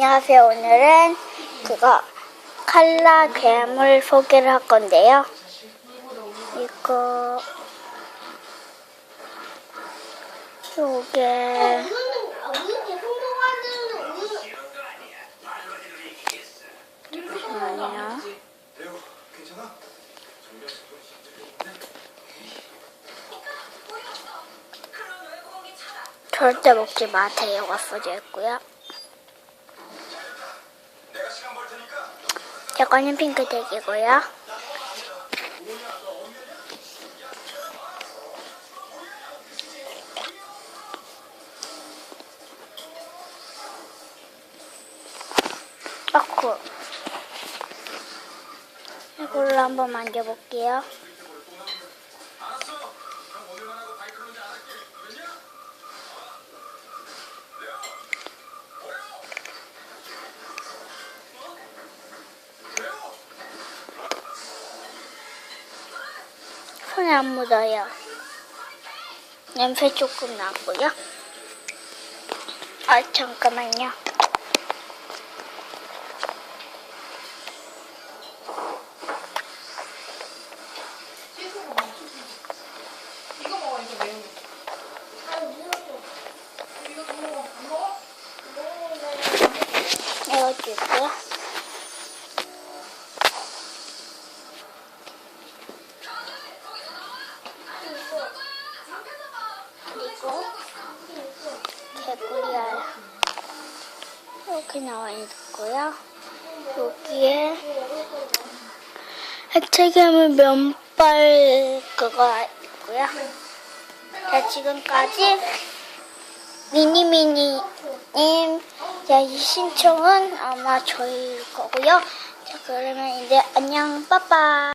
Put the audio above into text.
안녕하세요. 오늘은 칼라 괴물 소개를 할 건데요. 요게 잠시만요. 절대 먹지 마세요가 써져 있고요. 이거는 핑크색이고요. 이걸로 한번 만져볼게요. 손에 안 묻어요. 냄새 조금 나고요. 잠깐만요. 이거 먹어, 이거 매운 거. 이거 줄게요. 그리고 개구리알 이렇게 나와 있고요. 여기에 해체괴물 면발 그거 있고요. 자, 지금까지 미니미니님 신청은 아마 저희 거고요. 자, 그러면 이제 안녕, 빠빠.